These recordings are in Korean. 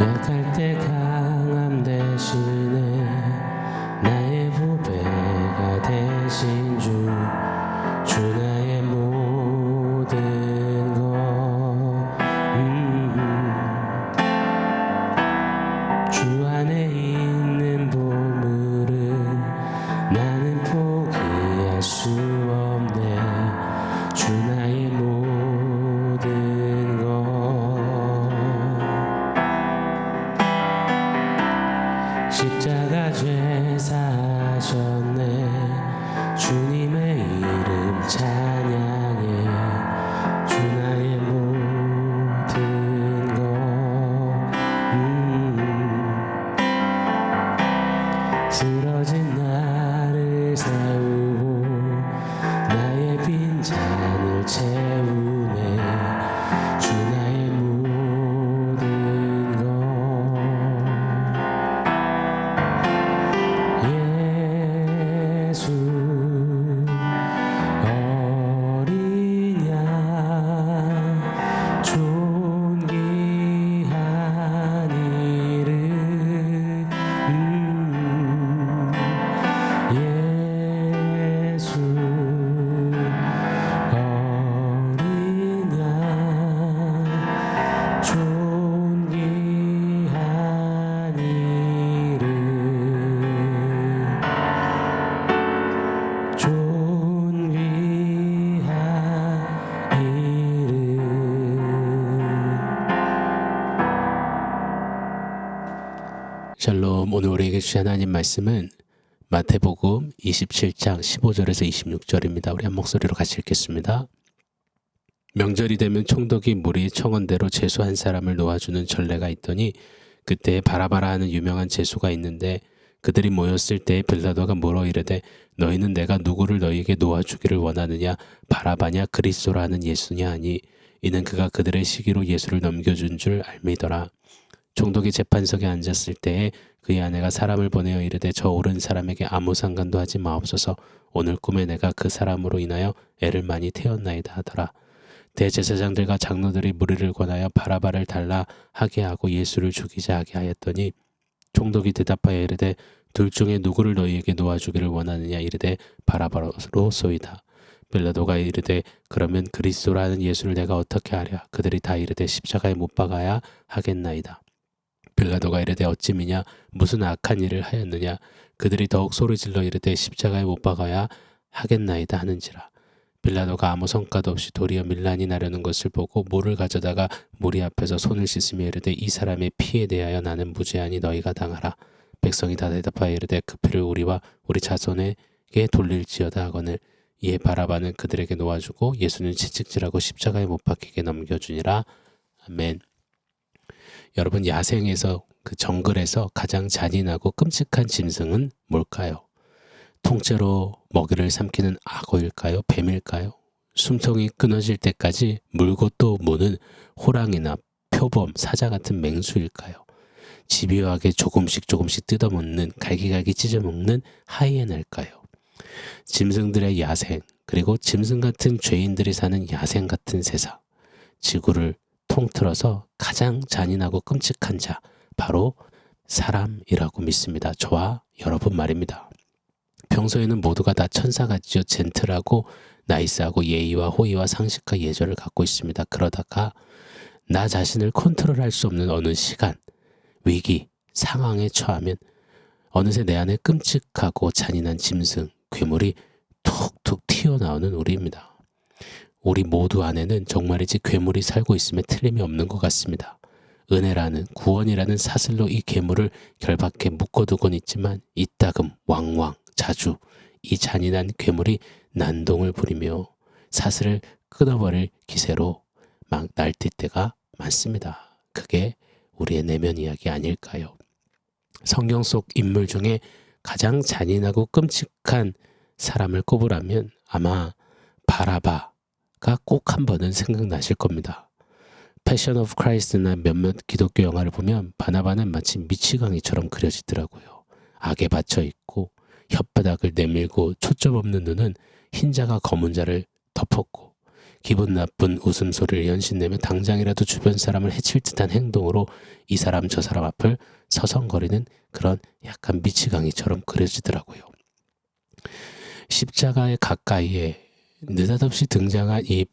약할 때 강함 대신에 나의 보배가 되신 주 나의 모든 것 주 안에 있는 보물을 나는 포기할 수 없네. 주 나의 모든 것 십자가 죄 사셨네. 주님의 이름 찬양해. 주 나의 모든 것 쓰러진 나를 세우고 나의 빈잔을 채우네. 주 나의 모든 것 예수 어린 양 존귀한 이름 예수 어린 양 존귀한 이름 존귀한 이름 샬롬. 오늘 우리에게 주신 하나님 말씀은 마태복음 27장 15절에서 26절입니다. 우리 한 목소리로 같이 읽겠습니다. 명절이 되면 총독이 무리 청원대로 제수 한 사람을 놓아주는 전례가 있더니 그때에 바라바라 하는 유명한 제수가 있는데 그들이 모였을 때에 빌라도가 물어 이르되 너희는 내가 누구를 너희에게 놓아주기를 원하느냐 바라바냐 그리스도라 하는 예수냐 하니 이는 그가 그들의 시기로 예수를 넘겨준 줄 알미더라. 총독이 재판석에 앉았을 때에 그의 아내가 사람을 보내어 이르되 저 옳은 사람에게 아무 상관도 하지 마옵소서. 오늘 꿈에 내가 그 사람으로 인하여 애를 많이 태웠나이다 하더라. 대제사장들과 장로들이 무리를 권하여 바라바를 달라 하게 하고 예수를 죽이자 하게 하였더니 총독이 대답하여 이르되 둘 중에 누구를 너희에게 놓아주기를 원하느냐 이르되 바라바로소이다. 빌라도가 이르되 그러면 그리스도라는 예수를 내가 어떻게 하랴. 그들이 다 이르되 십자가에 못 박아야 하겠나이다. 빌라도가 이르되 어찌미냐 무슨 악한 일을 하였느냐. 그들이 더욱 소리질러 이르되 십자가에 못 박아야 하겠나이다 하는지라. 빌라도가 아무 성과도 없이 도리어 밀란이 나려는 것을 보고 물을 가져다가 무리 앞에서 손을 씻으며 이르되 이 사람의 피에 대하여 나는 무죄하니 너희가 당하라. 백성이 다 대답하여 이르되 그 피를 우리와 우리 자손에게 돌릴지어다 하거늘 이에 바라바는 그들에게 놓아주고 예수는 채찍질하고 십자가에 못 박히게 넘겨주니라. 아멘. 여러분, 야생에서 그 정글에서 가장 잔인하고 끔찍한 짐승은 뭘까요? 통째로 먹이를 삼키는 악어일까요? 뱀일까요? 숨통이 끊어질 때까지 물고 또 무는 호랑이나 표범, 사자 같은 맹수일까요? 집요하게 조금씩 뜯어먹는, 갈기갈기 찢어먹는 하이에나일까요? 짐승들의 야생, 그리고 짐승 같은 죄인들이 사는 야생 같은 세상, 지구를 통틀어서 가장 잔인하고 끔찍한 자, 바로 사람이라고 믿습니다. 저와 여러분 말입니다. 평소에는 모두가 다 천사같이요 젠틀하고 나이스하고 예의와 호의와 상식과 예절을 갖고 있습니다. 그러다가 나 자신을 컨트롤할 수 없는 어느 시간, 위기, 상황에 처하면 어느새 내 안에 끔찍하고 잔인한 짐승, 괴물이 툭툭 튀어나오는 우리입니다. 우리 모두 안에는 정말이지 괴물이 살고 있음에 틀림이 없는 것 같습니다. 은혜라는 구원이라는 사슬로 이 괴물을 결박해 묶어두곤 있지만 이따금 왕왕 자주 이 잔인한 괴물이 난동을 부리며 사슬을 끊어버릴 기세로 막 날뛸 때가 많습니다. 그게 우리의 내면 이야기 아닐까요? 성경 속 인물 중에 가장 잔인하고 끔찍한 사람을 꼽으라면 아마 바라바가 꼭 한 번은 생각나실 겁니다. 패션 오브 크라이스트나 몇몇 기독교 영화를 보면 바나바는 마치 미치광이처럼 그려지더라고요. 악에 받쳐 있고 혓바닥을 내밀고 초점 없는 눈은 흰자가 검은 자를 덮었고 기분 나쁜 웃음소리를 연신내며 당장이라도 주변 사람을 해칠 듯한 행동으로 이 사람 저 사람 앞을 서성거리는 그런 약간 미치광이처럼 그려지더라고요. 십자가의 가까이에 느닷없이 등장한 이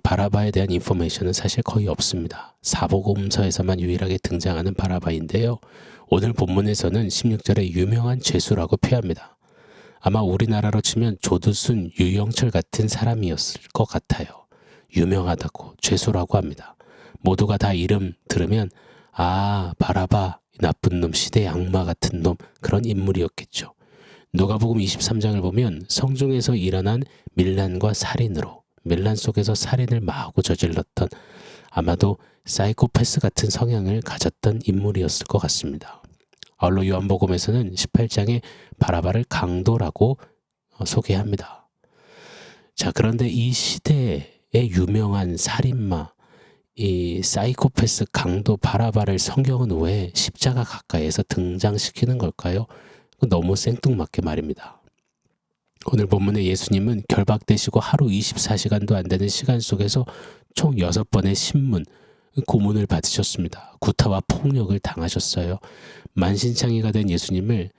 바라바에 대한 인포메이션은 사실 거의 없습니다. 사복음서에서만 유일하게 등장하는 바라바인데요. 오늘 본문에서는 16절에 유명한 죄수라고 표합니다. 아마 우리나라로 치면 조두순, 유영철 같은 사람이었을 것 같아요. 유명하다고 죄수라고 합니다. 모두가 다 이름 들으면 아, 바라바, 나쁜 놈, 시대의 악마 같은 놈, 그런 인물이었겠죠. 누가복음 23장을 보면 성중에서 일어난 밀란과 살인으로 밀란 속에서 살인을 마구 저질렀던 아마도 사이코패스 같은 성향을 가졌던 인물이었을 것 같습니다. 아울러 요한복음에서는 18장에 바라바를 강도라고 소개합니다. 자, 그런데 이 시대의 유명한 살인마, 이 사이코패스 강도 바라바를 성경은 왜 십자가 가까이에서 등장시키는 걸까요? 너무 생뚱맞게 말입니다. 오늘 본문의 예수님은 결박되시고 하루 24시간도 안 되는 시간 속에서 총 6번의 신문, 고문을 받으셨습니다. 구타와 폭력을 당하셨어요. 만신창이가 된 예수님을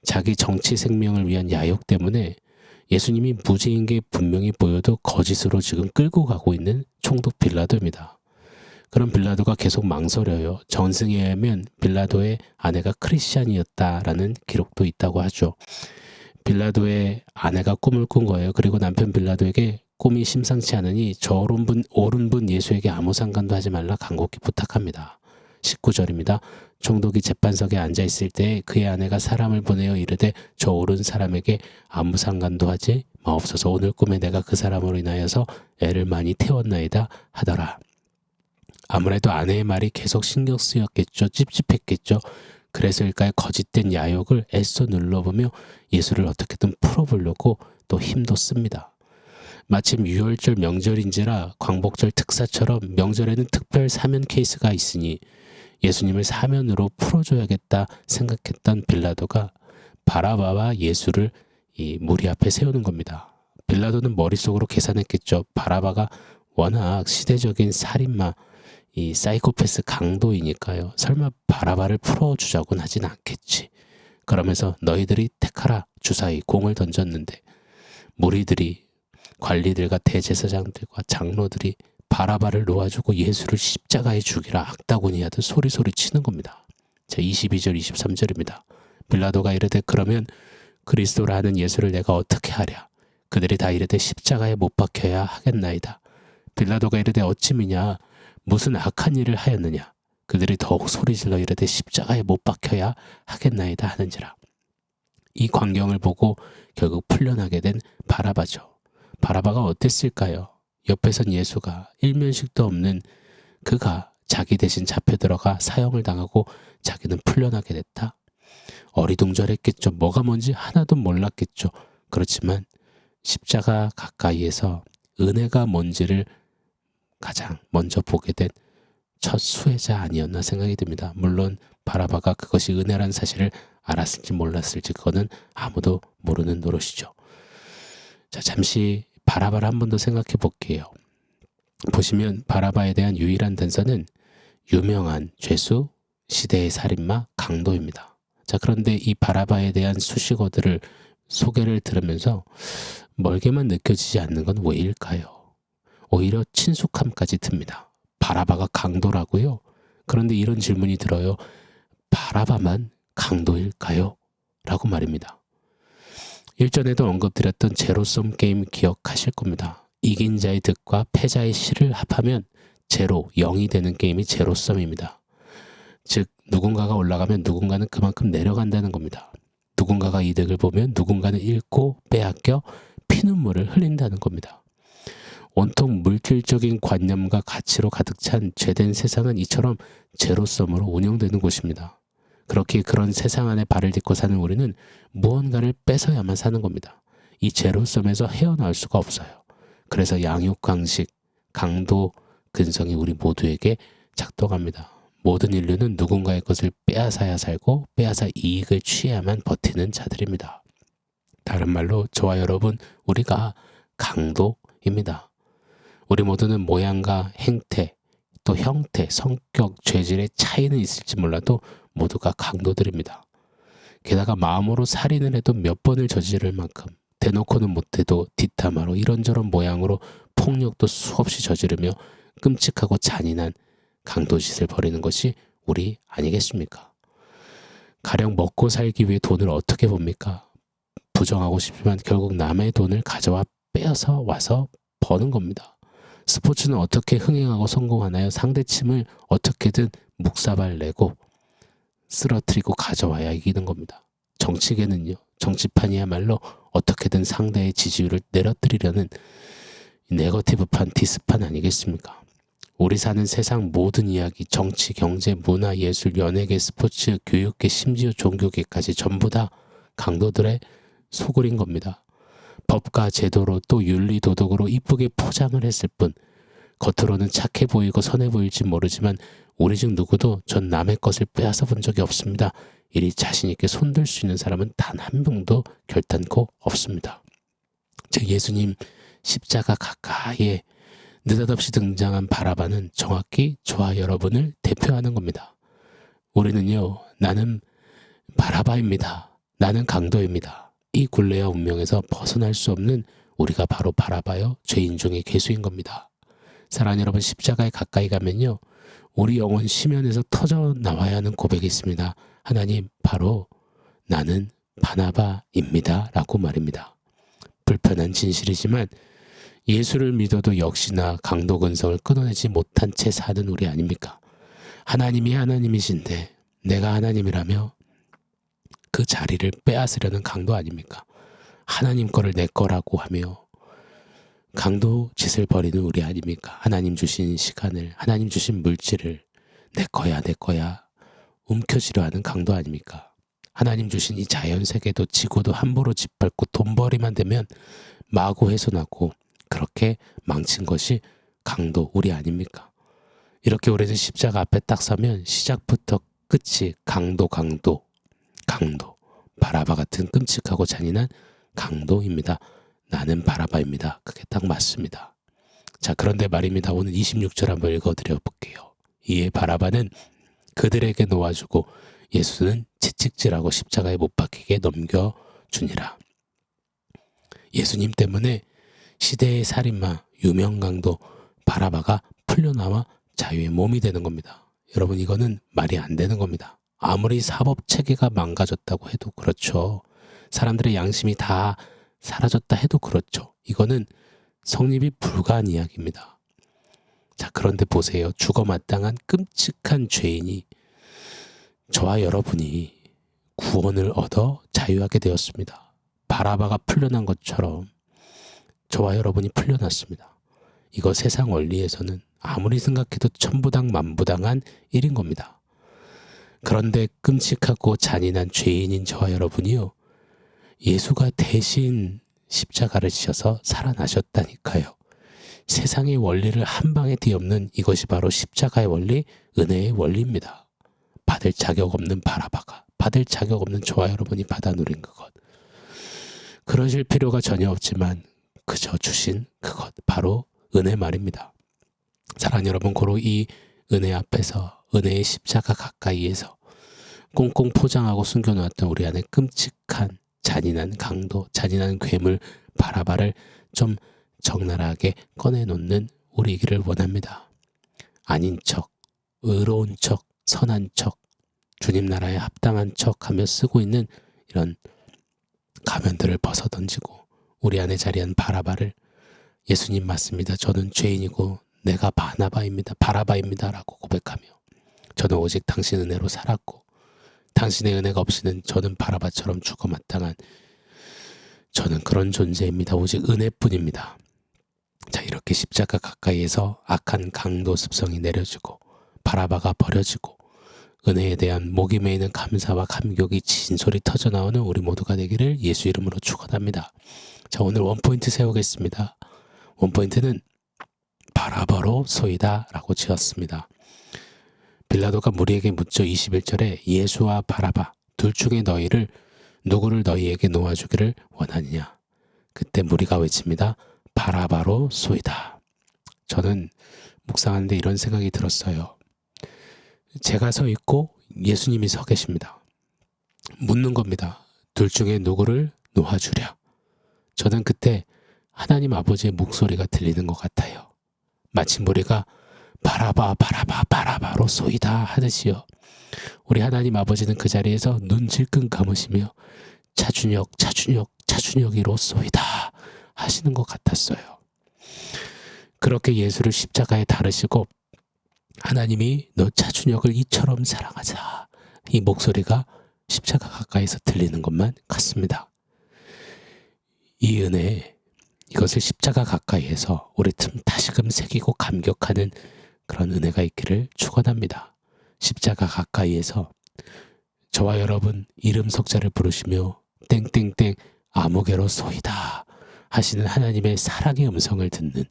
자기 정치 생명을 위한 야욕 때문에 예수님이 무죄인 게 분명히 보여도 거짓으로 지금 끌고 가고 있는 총독 빌라도입니다. 그런 빌라도가 계속 망설여요. 전승에 의하면 빌라도의 아내가 크리스찬이었다라는 기록도 있다고 하죠. 빌라도의 아내가 꿈을 꾼 거예요. 그리고 남편 빌라도에게 꿈이 심상치 않으니 저 옳은 분 예수에게 아무 상관도 하지 말라 간곡히 부탁합니다. 19절입니다. 총독이 재판석에 앉아있을 때 그의 아내가 사람을 보내어 이르되 저 옳은 사람에게 아무 상관도 하지 마옵소서. 오늘 꿈에 내가 그 사람으로 인하여서 애를 많이 태웠나이다 하더라. 아무래도 아내의 말이 계속 신경 쓰였겠죠. 찝찝했겠죠. 그래서일까요? 거짓된 야욕을 애써 눌러보며 예수를 어떻게든 풀어보려고 또 힘도 씁니다. 마침 유월절 명절인지라 광복절 특사처럼 명절에는 특별 사면 케이스가 있으니 예수님을 사면으로 풀어줘야겠다 생각했던 빌라도가 바라바와 예수를 이 무리 앞에 세우는 겁니다. 빌라도는 머릿속으로 계산했겠죠. 바라바가 워낙 시대적인 살인마, 이 사이코패스 강도이니까요. 설마 바라바를 풀어주자고는 하진 않겠지. 그러면서 너희들이 택하라 주사위 공을 던졌는데 무리들이 관리들과 대제사장들과 장로들이 바라바를 놓아주고 예수를 십자가에 죽이라 악다구니 하듯 소리소리 치는 겁니다. 자, 22절 23절입니다. 빌라도가 이르되 그러면 그리스도라 하는 예수를 내가 어떻게 하랴. 그들이 다 이르되 십자가에 못 박혀야 하겠나이다. 빌라도가 이르되 어찌미냐 무슨 악한 일을 하였느냐. 그들이 더욱 소리질러 이르되 십자가에 못 박혀야 하겠나이다 하는지라. 이 광경을 보고 결국 풀려나게 된 바라바죠. 바라바가 어땠을까요? 옆에선 예수가 일면식도 없는 그가 자기 대신 잡혀 들어가 사형을 당하고 자기는 풀려나게 됐다. 어리둥절했겠죠. 뭐가 뭔지 하나도 몰랐겠죠. 그렇지만 십자가 가까이에서 은혜가 뭔지를 가장 먼저 보게 된 첫 수혜자 아니었나 생각이 듭니다. 물론 바라바가 그것이 은혜란 사실을 알았을지 몰랐을지 그거는 아무도 모르는 노릇이죠. 자, 잠시 바라바를 한 번 더 생각해 볼게요. 보시면 바라바에 대한 유일한 단서는 유명한 죄수, 시대의 살인마, 강도입니다. 자, 그런데 이 바라바에 대한 수식어들을 소개를 들으면서 멀게만 느껴지지 않는 건 왜일까요? 오히려 친숙함까지 듭니다. 바라바가 강도라고요? 그런데 이런 질문이 들어요. 바라바만 강도일까요? 라고 말입니다. 일전에도 언급드렸던 제로섬 게임 기억하실 겁니다. 이긴 자의 득과 패자의 실을 합하면 제로, 0이 되는 게임이 제로섬입니다. 즉 누군가가 올라가면 누군가는 그만큼 내려간다는 겁니다. 누군가가 이득을 보면 누군가는 잃고 빼앗겨 피눈물을 흘린다는 겁니다. 온통 물질적인 관념과 가치로 가득 찬 죄된 세상은 이처럼 제로섬으로 운영되는 곳입니다. 그렇게 그런 세상 안에 발을 딛고 사는 우리는 무언가를 뺏어야만 사는 겁니다. 이 제로섬에서 헤어나올 수가 없어요. 그래서 양육강식, 강도, 근성이 우리 모두에게 작동합니다. 모든 인류는 누군가의 것을 빼앗아야 살고 빼앗아 이익을 취해야만 버티는 자들입니다. 다른 말로 저와 여러분, 우리가 강도입니다. 우리 모두는 모양과 행태, 또 형태, 성격, 죄질의 차이는 있을지 몰라도 모두가 강도들입니다. 게다가 마음으로 살인을 해도 몇 번을 저지를 만큼 대놓고는 못해도 뒷담화로 이런저런 모양으로 폭력도 수없이 저지르며 끔찍하고 잔인한 강도짓을 벌이는 것이 우리 아니겠습니까? 가령 먹고 살기 위해 돈을 어떻게 봅니까? 부정하고 싶지만 결국 남의 돈을 가져와 빼앗아 와서 버는 겁니다. 스포츠는 어떻게 흥행하고 성공하나요? 상대팀을 어떻게든 묵사발 내고 쓰러뜨리고 가져와야 이기는 겁니다. 정치계는요, 정치판이야말로 어떻게든 상대의 지지율을 내려뜨리려는 네거티브판, 디스판 아니겠습니까? 우리 사는 세상 모든 이야기, 정치, 경제, 문화, 예술, 연예계, 스포츠, 교육계, 심지어 종교계까지 전부 다 강도들의 소굴인 겁니다. 법과 제도로 또 윤리, 도덕으로 이쁘게 포장을 했을 뿐 겉으로는 착해 보이고 선해 보일지 모르지만 우리 중 누구도 전 남의 것을 빼앗아 본 적이 없습니다. 이리 자신 있게 손들 수 있는 사람은 단 한 명도 결단코 없습니다. 즉 예수님 십자가 가까이에 느닷없이 등장한 바라바는 정확히 저와 여러분을 대표하는 겁니다. 우리는요, 나는 바라바입니다. 나는 강도입니다. 이 굴레와 운명에서 벗어날 수 없는 우리가 바로 바라바요, 죄인 중의 괴수인 겁니다. 사랑하는 여러분, 십자가에 가까이 가면요, 우리 영혼 심연에서 터져 나와야 하는 고백이 있습니다. 하나님, 바로 나는 바나바입니다. 라고 말입니다. 불편한 진실이지만 예수를 믿어도 역시나 강도 근성을 끊어내지 못한 채 사는 우리 아닙니까? 하나님이 하나님이신데 내가 하나님이라며 그 자리를 빼앗으려는 강도 아닙니까? 하나님 거를 내 거라고 하며 강도 짓을 벌이는 우리 아닙니까? 하나님 주신 시간을, 하나님 주신 물질을 내 거야 움켜쥐려 하는 강도 아닙니까? 하나님 주신 이 자연세계도 지구도 함부로 짓밟고 돈벌이만 되면 마구 훼손하고 그렇게 망친 것이 강도 우리 아닙니까? 이렇게 우리는 십자가 앞에 딱 서면 시작부터 끝이 강도 바라바 같은 끔찍하고 잔인한 강도입니다. 나는 바라바입니다. 그게 딱 맞습니다. 자, 그런데 말입니다. 오늘 26절 한번 읽어드려 볼게요. 이에 바라바는 그들에게 놓아주고 예수는 채찍질하고 십자가에 못 박히게 넘겨주니라. 예수님 때문에 시대의 살인마, 유명 강도 바라바가 풀려나와 자유의 몸이 되는 겁니다. 여러분, 이거는 말이 안 되는 겁니다. 아무리 사법 체계가 망가졌다고 해도 그렇죠. 사람들의 양심이 다 사라졌다 해도 그렇죠. 이거는 성립이 불가한 이야기입니다. 자, 그런데 보세요. 죽어 마땅한 끔찍한 죄인이 저와 여러분이 구원을 얻어 자유하게 되었습니다. 바라바가 풀려난 것처럼 저와 여러분이 풀려났습니다. 이거 세상 원리에서는 아무리 생각해도 천부당 만부당한 일인 겁니다. 그런데 끔찍하고 잔인한 죄인인 저와 여러분이요, 예수가 대신 십자가를 지셔서 살아나셨다니까요. 세상의 원리를 한 방에 뒤엎는 이것이 바로 십자가의 원리, 은혜의 원리입니다. 받을 자격 없는 바라바가, 받을 자격 없는 저와 여러분이 받아 누린 그것. 그러실 필요가 전혀 없지만 그저 주신 그것, 바로 은혜 말입니다. 사랑하는 여러분, 고로 이 은혜 앞에서, 은혜의 십자가 가까이에서 꽁꽁 포장하고 숨겨놓았던 우리 안에 끔찍한 잔인한 강도, 잔인한 괴물 바라바를 좀 적나라하게 꺼내놓는 우리이기를 원합니다. 아닌 척, 의로운 척, 선한 척, 주님 나라에 합당한 척하며 쓰고 있는 이런 가면들을 벗어던지고 우리 안에 자리한 바라바를 예수님 맞습니다. 저는 죄인이고 내가 바라바입니다 라고 고백하며 저는 오직 당신 은혜로 살았고 당신의 은혜가 없이는 저는 바라바처럼 죽어 마땅한 저는 그런 존재입니다. 오직 은혜뿐입니다. 자, 이렇게 십자가 가까이에서 악한 강도 습성이 내려지고 바라바가 버려지고 은혜에 대한 목이 메이는 감사와 감격이 진솔이 터져나오는 우리 모두가 되기를 예수 이름으로 축원합니다. 자, 오늘 원포인트 세우겠습니다. 원포인트는 바라바로 소이다 라고 지었습니다. 빌라도가 무리에게 묻죠. 21절에 예수와 바라바 둘 중에 누구를 너희에게 놓아주기를 원하느냐. 그때 무리가 외칩니다. 바라바로 소이다. 저는 묵상하는데 이런 생각이 들었어요. 제가 서 있고 예수님이 서 계십니다. 묻는 겁니다. 둘 중에 누구를 놓아주랴. 저는 그때 하나님 아버지의 목소리가 들리는 것 같아요. 마치 우리가 바라바 바라바 바라바로 쏘이다 하듯이요. 우리 하나님 아버지는 그 자리에서 눈 질끈 감으시며 차준혁 차준혁 차준혁이로 쏘이다 하시는 것 같았어요. 그렇게 예수를 십자가에 달으시고 하나님이 너 차준혁을 이처럼 사랑하자, 이 목소리가 십자가 가까이서 들리는 것만 같습니다. 이 은혜, 이것을 십자가 가까이에서 우리 다시금 새기고 감격하는 그런 은혜가 있기를 축원합니다. 십자가 가까이에서 저와 여러분 이름 석자를 부르시며 땡땡땡 아무개로 쏘이다 하시는 하나님의 사랑의 음성을 듣는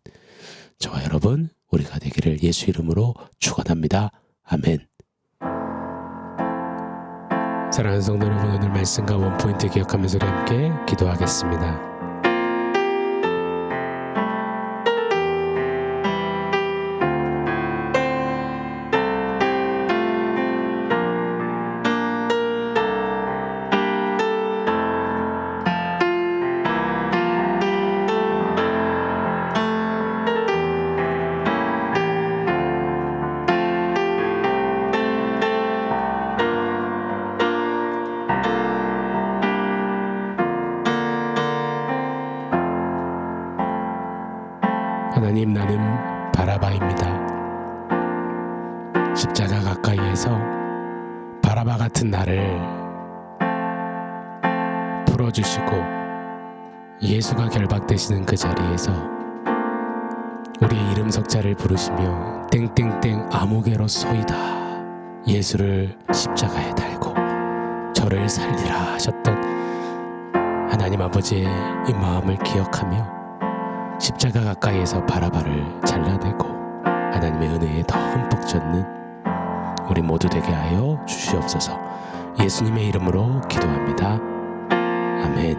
저와 여러분 우리가 되기를 예수 이름으로 축원합니다. 아멘. 사랑하는 성도 여러분, 오늘 말씀과 원포인트 기억하면서 우리 함께 기도하겠습니다. 하나님, 나는 바라바입니다. 십자가 가까이에서 바라바 같은 나를 풀어주시고 예수가 결박되시는 그 자리에서 우리의 이름 석자를 부르시며 땡땡땡 아무개로 쏘이다, 예수를 십자가에 달고 저를 살리라 하셨던 하나님 아버지의 이 마음을 기억하며 십자가 가까이에서 바라바를 잘라내고 하나님의 은혜에 더 흠뻑 젖는 우리 모두 되게 하여 주시옵소서. 예수님의 이름으로 기도합니다. 아멘.